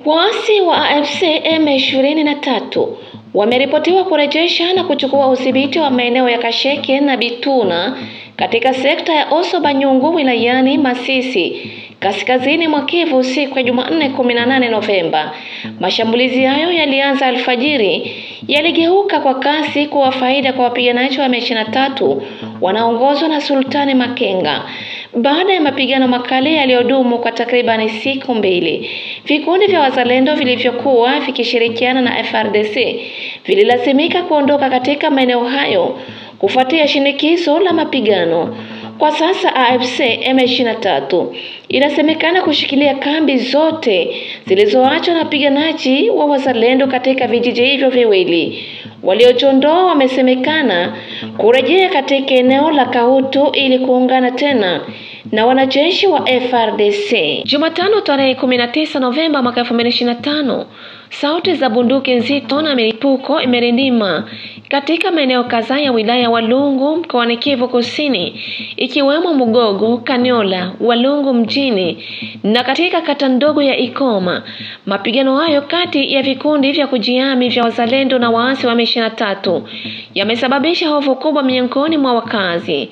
Waasi wa AFC M23 wameripotiwa kurejesha na kuchukua udhibiti wa maeneo ya Kasheke na Bituna katika sekta ya Oso Banyungu wilayani Masisi kaskazini mwa Kivu siku ya Jumanne 18 Novemba. Mashambulizi hayo yalianza alfajiri, yaligeuka kwa kasi kuwa faida kwa wapiganaji wa M23 wanaongozwa na Sultani Makenga. Baada ya mapigano makali yaliyodumu kwa takriban siku mbili, vikundi vya wazalendo vilivyokuwa vikishirikiana na FARDC vililazimika kuondoka katika maeneo hayo kufuatia shinikizo la mapigano. Kwa sasa AFC M23 inasemekana kushikilia kambi zote zilizoachwa na wapiganaji wa wazalendo katika vijiji hivyo viwili. Waliojondoa wamesemekana kurejea katika eneo la Kahutu ili kuungana tena na wanajeshi wa FARDC. Jumatano tarehe 19 Novemba mwaka 2025, sauti za bunduki nzito na milipuko imerindima katika maeneo kadhaa ya wilaya Walungu mkoani Kivu Kusini, ikiwemo Mugogo, Kaniola, Walungu mjini na katika kata ndogo ya Ikoma. Mapigano hayo kati ya vikundi vya kujihami vya wazalendo na waasi wa M23 yamesababisha hofu kubwa miongoni mwa wakazi.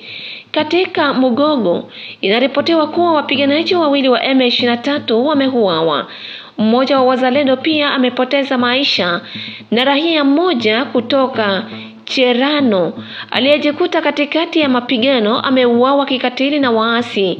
Katika Mugogo inaripotiwa kuwa wapiganaji wawili wa M23 wameuawa. Mmoja wa wazalendo pia amepoteza maisha na raia mmoja kutoka Cherano aliyejikuta katikati ya mapigano ameuawa kikatili na waasi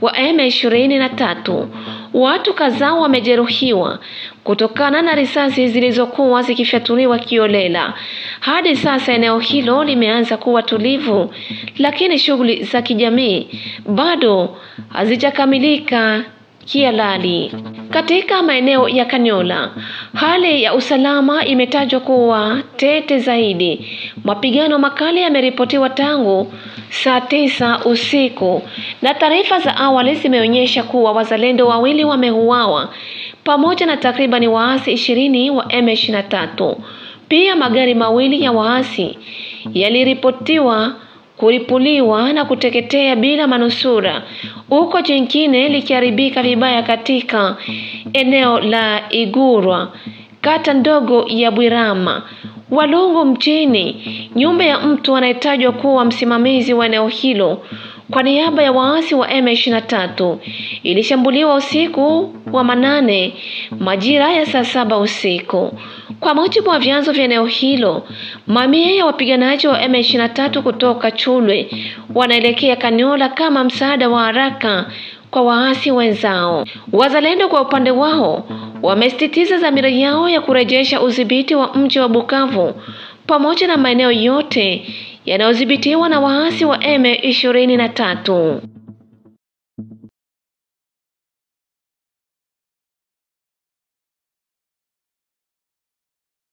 wa M23. Watu kadhaa wamejeruhiwa kutokana na risasi zilizokuwa zikifyatuliwa kiolela. Hadi sasa eneo hilo limeanza kuwa tulivu, lakini shughuli za kijamii bado hazijakamilika kihalali. Katika maeneo ya Kaniola, hali ya usalama imetajwa kuwa tete zaidi. Mapigano makali yameripotiwa tangu saa 9 usiku na taarifa za awali zimeonyesha kuwa wazalendo wawili wameuawa pamoja na takriban waasi 20 wa M23. Pia magari mawili ya waasi yaliripotiwa kuripuliwa na kuteketea bila manusura, huko jingine likiharibika vibaya katika eneo la Igurwa, kata ndogo ya Bwirama. Walungu mjini, nyumba ya mtu anayetajwa kuwa msimamizi wa eneo hilo kwa niaba ya waasi wa M23 ilishambuliwa usiku wa manane majira ya saa 7 usiku. Kwa mujibu wa vyanzo vya eneo hilo, mamia ya wapiganaji wa M23 kutoka Chulwe wanaelekea Kaniola kama msaada wa haraka kwa waasi wenzao. Wazalendo kwa upande wao wamesisitiza dhamira yao ya kurejesha udhibiti wa mji wa Bukavu pamoja na maeneo yote yanayodhibitiwa na waasi wa M23.